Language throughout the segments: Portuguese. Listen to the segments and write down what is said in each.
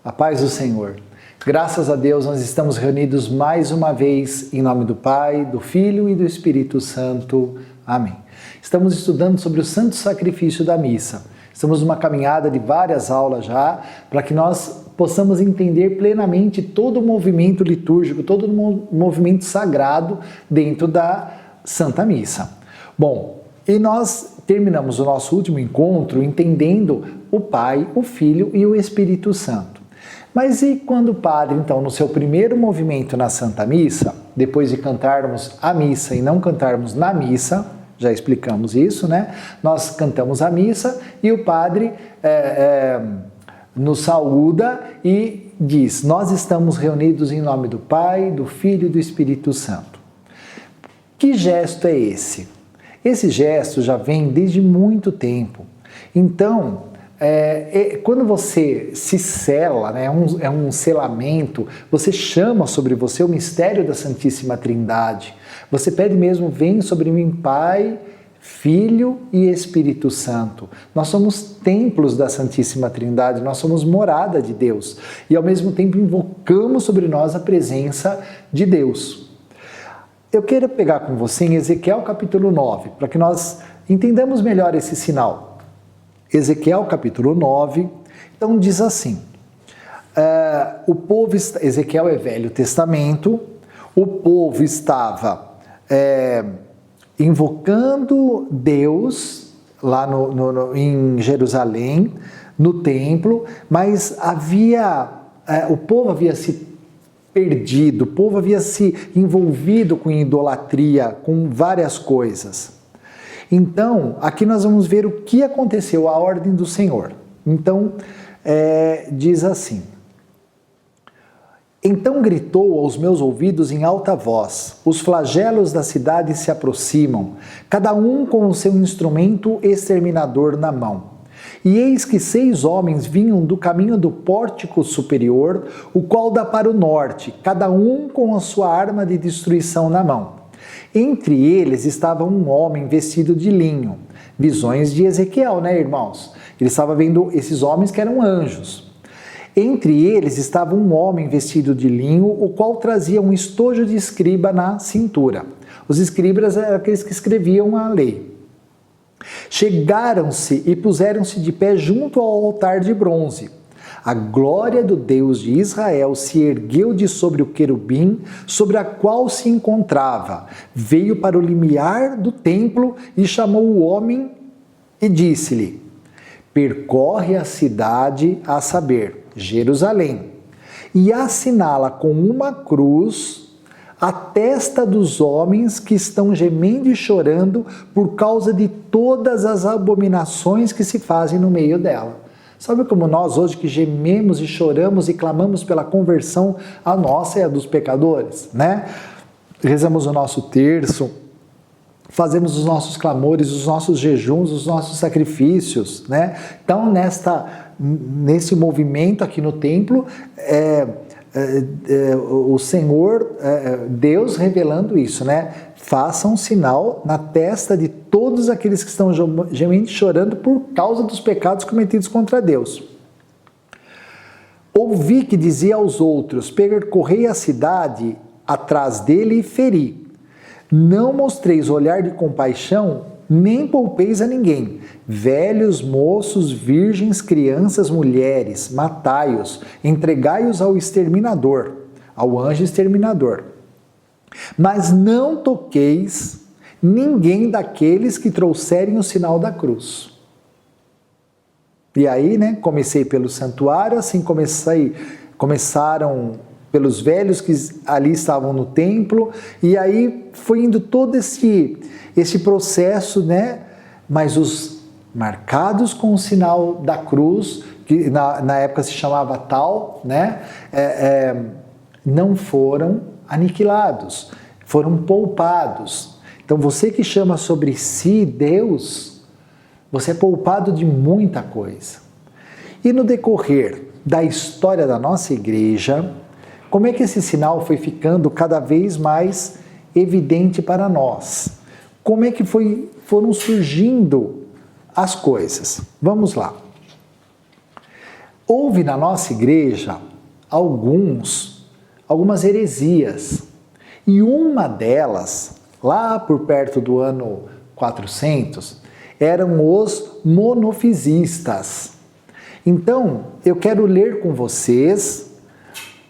A paz do Senhor. Graças a Deus nós estamos reunidos mais uma vez em nome do Pai, do Filho e do Espírito Santo. Amém. Estamos estudando sobre o santo sacrifício da missa. Estamos numa caminhada de várias aulas já, para que nós possamos entender plenamente todo o movimento litúrgico, todo o movimento sagrado dentro da Santa Missa. Bom, e nós terminamos o nosso último encontro entendendo o Pai, o Filho e o Espírito Santo. Mas e quando o padre, então, no seu primeiro movimento na Santa Missa, depois de cantarmos a missa e não cantarmos na missa, já explicamos isso, né? Nós cantamos a missa e o padre nos saúda e diz: nós estamos reunidos em nome do Pai, do Filho e do Espírito Santo. Que gesto é esse? Esse gesto já vem desde muito tempo. Então, quando você se sela, né, é um selamento, você chama sobre você o mistério da Santíssima Trindade. Você pede mesmo: vem sobre mim Pai, Filho e Espírito Santo. Nós somos templos da Santíssima Trindade, nós somos morada de Deus. E ao mesmo tempo invocamos sobre nós a presença de Deus. Eu quero pegar com você em Ezequiel capítulo 9, para que nós entendamos melhor esse sinal. Ezequiel capítulo 9, então diz assim, o povo, Ezequiel é Velho Testamento, o povo estava invocando Deus lá em Jerusalém, no templo, mas o povo havia se perdido, o povo havia se envolvido com idolatria, com várias coisas. Então, aqui nós vamos ver o que aconteceu, a ordem do Senhor. Então, diz assim: então gritou aos meus ouvidos em alta voz: os flagelos da cidade se aproximam, cada um com o seu instrumento exterminador na mão. E eis que 6 homens vinham do caminho do pórtico superior, o qual dá para o norte, cada um com a sua arma de destruição na mão. Entre eles estava um homem vestido de linho. Visões de Ezequiel, né, irmãos? Ele estava vendo esses homens que eram anjos. Entre eles estava um homem vestido de linho, o qual trazia um estojo de escriba na cintura. Os escribas eram aqueles que escreviam a lei. Chegaram-se e puseram-se de pé junto ao altar de bronze. A glória do Deus de Israel se ergueu de sobre o querubim, sobre a qual se encontrava. Veio para o limiar do templo e chamou o homem e disse-lhe: percorre a cidade, a saber, Jerusalém, e assinala com uma cruz a testa dos homens que estão gemendo e chorando por causa de todas as abominações que se fazem no meio dela. Sabe como nós hoje que gememos e choramos e clamamos pela conversão, a nossa e a dos pecadores, né? Rezamos o nosso terço, fazemos os nossos clamores, os nossos jejuns, os nossos sacrifícios, né? Então, nesse movimento aqui no templo, o Senhor, Deus revelando isso, né? Faça um sinal na testa de todos aqueles que estão gemendo e chorando por causa dos pecados cometidos contra Deus. Ouvi que dizia aos outros: percorrei a cidade atrás dele e feri. Não mostreis olhar de compaixão, nem poupeis a ninguém. Velhos, moços, virgens, crianças, mulheres, matai-os, entregai-os ao exterminador, ao anjo exterminador. Mas não toqueis ninguém daqueles que trouxerem o sinal da cruz. E aí, né, comecei pelo santuário, assim começaram pelos velhos que ali estavam no templo, e aí foi indo todo esse processo, né? Mas os marcados com o sinal da cruz, que na época se chamava tal, né? Não foram aniquilados, foram poupados. Então você que chama sobre si Deus, você é poupado de muita coisa. E no decorrer da história da nossa igreja, como é que esse sinal foi ficando cada vez mais evidente para nós? Como é que foram surgindo as coisas? Vamos lá. houve na nossa igreja algumas heresias. E uma delas, lá por perto do ano 400, eram os monofisistas. Então, eu quero ler com vocês,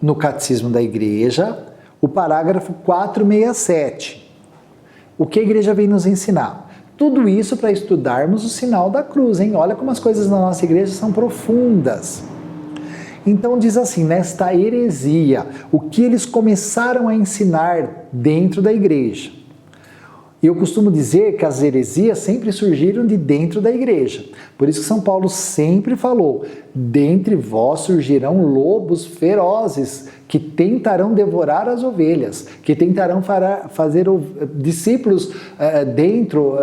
no Catecismo da Igreja, o parágrafo 467. O que a Igreja vem nos ensinar? Tudo isso para estudarmos o sinal da cruz, hein? Olha como as coisas na nossa igreja são profundas. Então diz assim, nesta heresia, o que eles começaram a ensinar dentro da igreja. Eu costumo dizer que as heresias sempre surgiram de dentro da igreja. Por isso que São Paulo sempre falou, dentre vós surgirão lobos ferozes que tentarão devorar as ovelhas, que tentarão fazer discípulos dentro,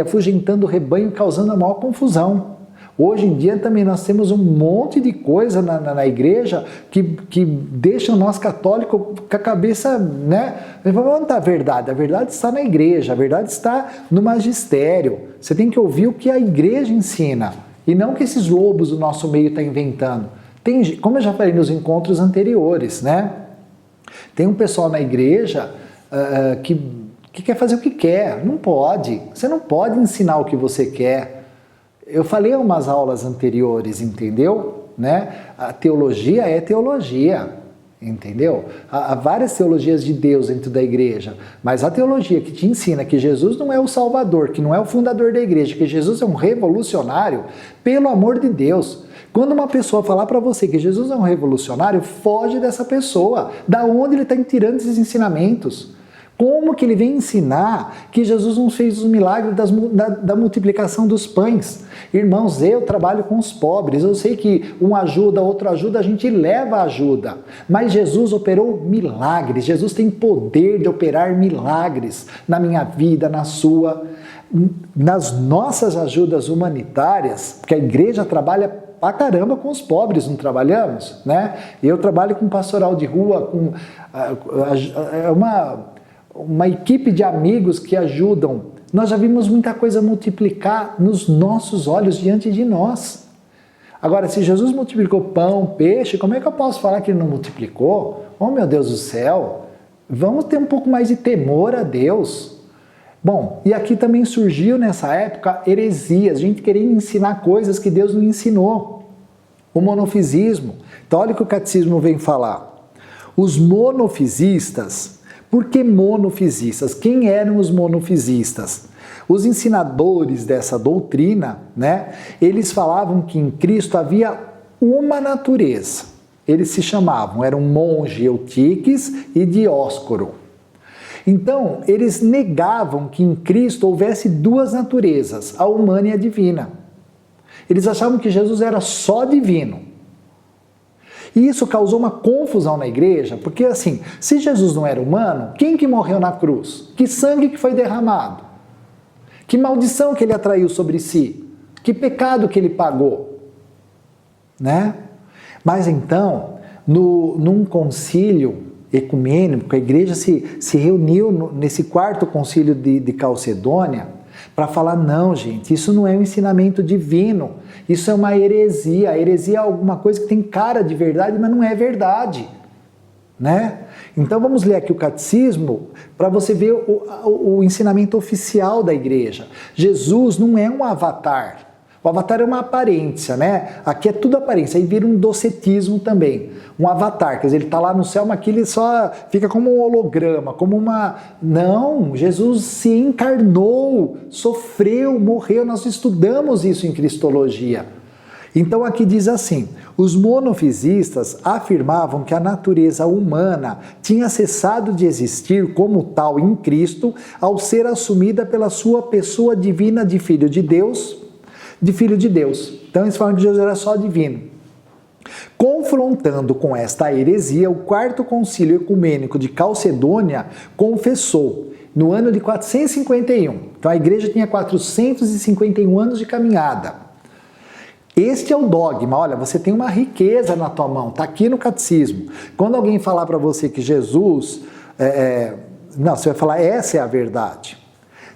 afugentando o rebanho, causando a maior confusão. Hoje em dia também nós temos um monte de coisa na igreja que deixa nós católicos com a cabeça, né? Onde está a verdade? A verdade está na igreja, a verdade está no magistério. Você tem que ouvir o que a igreja ensina e não o que esses lobos do nosso meio estão inventando. Como eu já falei nos encontros anteriores, né? Tem um pessoal na igreja que quer fazer o que quer. Não pode. Você não pode ensinar o que você quer. Eu falei em umas aulas anteriores, entendeu? Né? A teologia é teologia, entendeu? Há várias teologias de Deus dentro da igreja, mas a teologia que te ensina que Jesus não é o Salvador, que não é o fundador da igreja, que Jesus é um revolucionário, pelo amor de Deus. Quando uma pessoa falar para você que Jesus é um revolucionário, foge dessa pessoa. Da onde ele está tirando esses ensinamentos? Como que ele vem ensinar que Jesus não fez os milagres da multiplicação dos pães? Irmãos, eu trabalho com os pobres, eu sei que um ajuda, outro ajuda, a gente leva a ajuda. Mas Jesus operou milagres, Jesus tem poder de operar milagres na minha vida, na sua, nas nossas ajudas humanitárias, porque a igreja trabalha pra caramba com os pobres, não trabalhamos? Né? Eu trabalho com pastoral de rua, com uma equipe de amigos que ajudam. Nós já vimos muita coisa multiplicar nos nossos olhos diante de nós. Agora, se Jesus multiplicou pão, peixe, como é que eu posso falar que ele não multiplicou? Oh, meu Deus do céu! Vamos ter um pouco mais de temor a Deus. Bom, e aqui também surgiu nessa época heresias, gente querendo ensinar coisas que Deus não ensinou. O monofisismo. Então, olha o que o catecismo vem falar. Os monofisistas. Por que monofisistas? Quem eram os monofisistas? Os ensinadores dessa doutrina, né? Eles falavam que em Cristo havia uma natureza. Eles se chamavam, eram monge Eutiques e Dióscoro. Então, eles negavam que em Cristo houvesse duas naturezas, a humana e a divina. Eles achavam que Jesus era só divino. E isso causou uma confusão na igreja, porque assim, se Jesus não era humano, quem que morreu na cruz? Que sangue que foi derramado? Que maldição que ele atraiu sobre si? Que pecado que ele pagou? Né? Mas então, num concílio ecumênico, a igreja se reuniu nesse quarto concílio de Calcedônia para falar, não, gente, isso não é um ensinamento divino, isso é uma heresia. A heresia é alguma coisa que tem cara de verdade, mas não é verdade, né? Então vamos ler aqui o catecismo para você ver o ensinamento oficial da igreja. Jesus não é um avatar. O avatar é uma aparência, né? Aqui é tudo aparência, aí vira um docetismo também. Um avatar, quer dizer, ele está lá no céu, mas aqui ele só fica como um holograma, como uma... Não, Jesus se encarnou, sofreu, morreu, nós estudamos isso em Cristologia. Então aqui diz assim, os monofisistas afirmavam que a natureza humana tinha cessado de existir como tal em Cristo ao ser assumida pela sua pessoa divina de Filho de Deus, Então eles falam que Jesus era só divino. Confrontando com esta heresia, o quarto concílio ecumênico de Calcedônia confessou, no ano de 451, então a igreja tinha 451 anos de caminhada. Este é o dogma, olha, você tem uma riqueza na tua mão, está aqui no catecismo. Quando alguém falar para você que Jesus, não, você vai falar, essa é a verdade.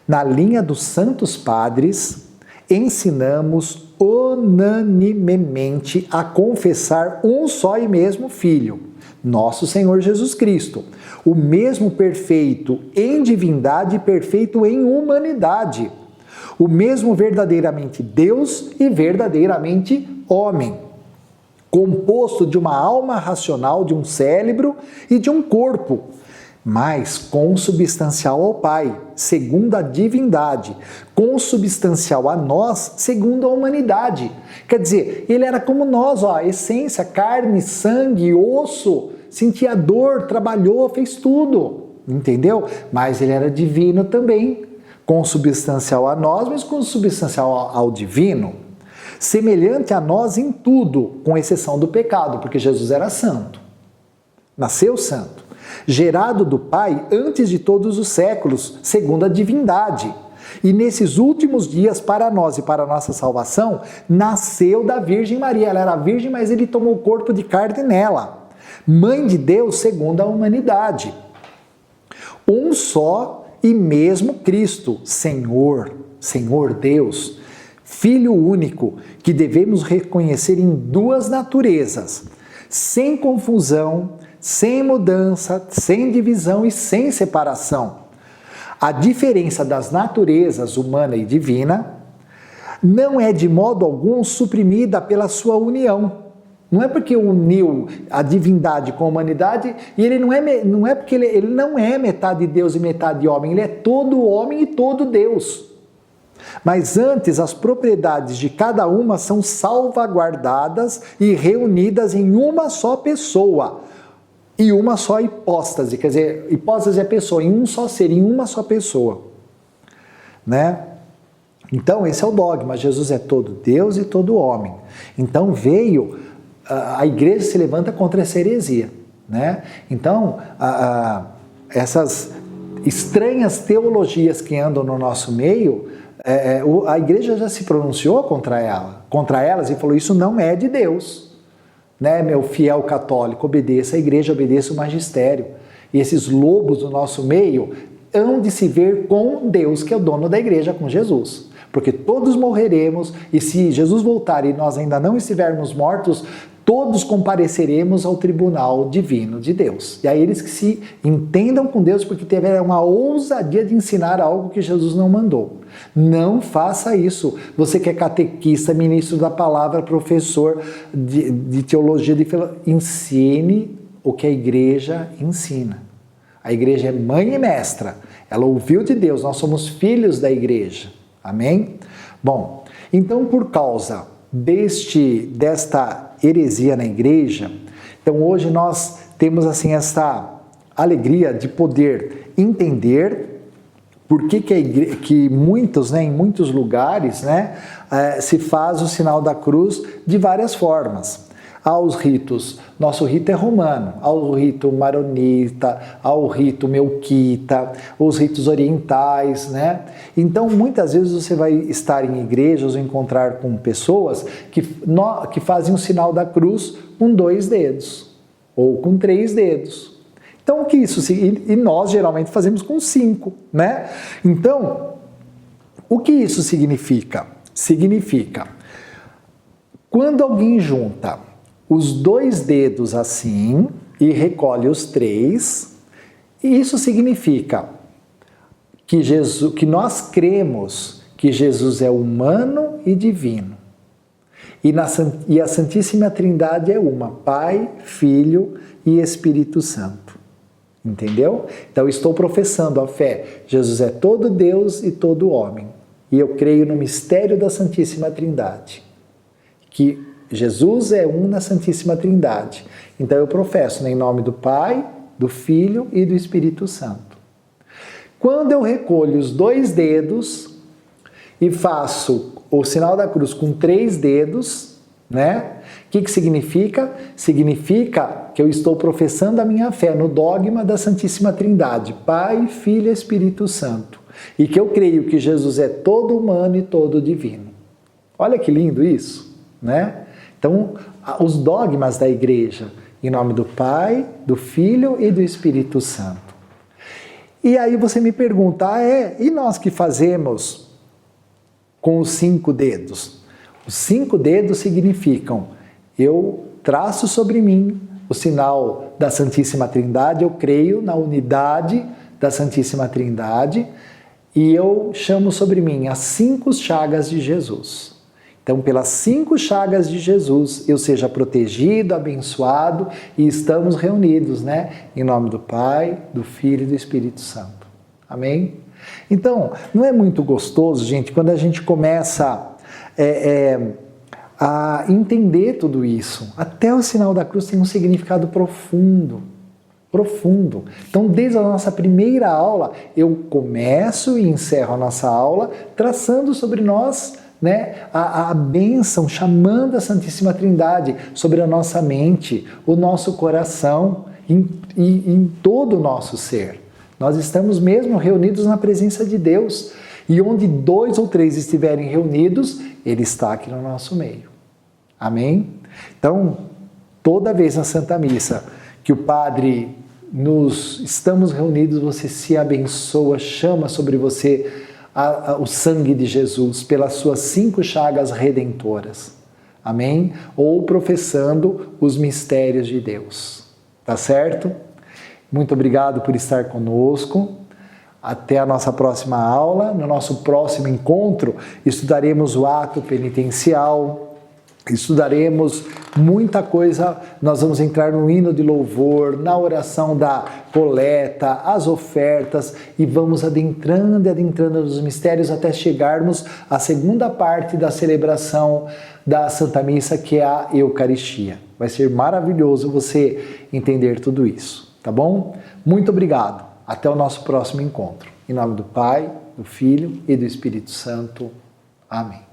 Na linha dos santos padres, ensinamos unanimemente a confessar um só e mesmo Filho, nosso Senhor Jesus Cristo, o mesmo perfeito em divindade e perfeito em humanidade, o mesmo verdadeiramente Deus e verdadeiramente homem, composto de uma alma racional, de um cérebro e de um corpo, mas consubstancial ao Pai, segundo a divindade, consubstancial a nós, segundo a humanidade. Quer dizer, ele era como nós, ó, essência, carne, sangue, osso, sentia dor, trabalhou, fez tudo, entendeu? Mas ele era divino também, consubstancial a nós, mas consubstancial ao divino, semelhante a nós em tudo, com exceção do pecado, porque Jesus era santo, nasceu santo, gerado do Pai antes de todos os séculos, segundo a divindade. E nesses últimos dias, para nós e para a nossa salvação, nasceu da Virgem Maria. Ela era virgem, mas ele tomou o corpo de carne nela. Mãe de Deus segundo a humanidade. Um só e mesmo Cristo, Senhor Deus, Filho único, que devemos reconhecer em duas naturezas, sem confusão, sem mudança, sem divisão e sem separação. A diferença das naturezas humana e divina não é de modo algum suprimida pela sua união. Não é porque uniu a divindade com a humanidade, e ele não é porque ele não é metade Deus e metade homem, ele é todo homem e todo Deus. Mas antes, as propriedades de cada uma são salvaguardadas e reunidas em uma só pessoa e uma só hipóstase, quer dizer, hipóstase é pessoa, em um só ser, em uma só pessoa, né? Então, esse é o dogma, Jesus é todo Deus e todo homem. Então, a igreja se levanta contra essa heresia, né? Então, essas estranhas teologias que andam no nosso meio, a igreja já se pronunciou contra elas e falou, isso não é de Deus, né, meu fiel católico, obedeça a igreja, obedeça o magistério. E esses lobos do nosso meio hão de se ver com Deus, que é o dono da igreja, com Jesus. Porque todos morreremos, e se Jesus voltar e nós ainda não estivermos mortos, todos compareceremos ao tribunal divino de Deus. E aí eles que se entendam com Deus, porque tiveram a ousadia de ensinar algo que Jesus não mandou. Não faça isso. Você que é catequista, ministro da palavra, professor de teologia, ensine o que a igreja ensina. A igreja é mãe e mestra. Ela ouviu de Deus, nós somos filhos da igreja. Amém? Bom, então por causa desta heresia na igreja, então hoje nós temos assim esta alegria de poder entender por que muitos, né, em muitos lugares, né, se faz o sinal da cruz de várias formas. Há os ritos, nosso rito é romano, há o rito maronita, há o rito melquita, os ritos orientais, né? Então, muitas vezes você vai estar em igrejas ou encontrar com pessoas que fazem o sinal da cruz com 2 dedos, ou com 3 dedos. Então, o que isso significa? E nós geralmente fazemos com 5, né? Então, o que isso significa? Significa, quando alguém junta os 2 dedos assim e recolhe os 3, isso significa que nós cremos que Jesus é humano e divino. E a Santíssima Trindade é uma, Pai, Filho e Espírito Santo. Entendeu? Então, estou professando a fé. Jesus é todo Deus e todo homem. E eu creio no mistério da Santíssima Trindade. Que Jesus é um na Santíssima Trindade. Então, eu professo em nome do Pai, do Filho e do Espírito Santo. Quando eu recolho os 2 dedos e faço o sinal da cruz com 3 dedos, né? O que significa? Significa que eu estou professando a minha fé no dogma da Santíssima Trindade, Pai, Filho e Espírito Santo. E que eu creio que Jesus é todo humano e todo divino. Olha que lindo isso, né? Então, os dogmas da igreja, em nome do Pai, do Filho e do Espírito Santo. E aí você me pergunta, e nós que fazemos com os 5 dedos? Os 5 dedos significam: eu traço sobre mim o sinal da Santíssima Trindade, eu creio na unidade da Santíssima Trindade e eu chamo sobre mim as 5 chagas de Jesus. Então, pelas 5 chagas de Jesus, eu seja protegido, abençoado e estamos reunidos, né? Em nome do Pai, do Filho e do Espírito Santo. Amém? Então, não é muito gostoso, gente, quando a gente começa a entender tudo isso. Até o sinal da cruz tem um significado profundo. Profundo. Então, desde a nossa primeira aula, eu começo e encerro a nossa aula traçando sobre nós, né, a bênção, chamando a Santíssima Trindade sobre a nossa mente, o nosso coração e em todo o nosso ser. Nós estamos mesmo reunidos na presença de Deus. E onde 2 ou 3 estiverem reunidos, Ele está aqui no nosso meio. Amém? Então, toda vez na Santa Missa que o Padre estamos reunidos, você se abençoa, chama sobre você o sangue de Jesus pelas suas 5 chagas redentoras. Amém? Ou professando os mistérios de Deus. Tá certo? Muito obrigado por estar conosco. Até a nossa próxima aula. No nosso próximo encontro, estudaremos o ato penitencial, estudaremos muita coisa. Nós vamos entrar no hino de louvor, na oração da coleta, as ofertas e vamos adentrando e adentrando nos mistérios até chegarmos à segunda parte da celebração da Santa Missa, que é a Eucaristia. Vai ser maravilhoso você entender tudo isso, tá bom? Muito obrigado. Até o nosso próximo encontro. Em nome do Pai, do Filho e do Espírito Santo. Amém.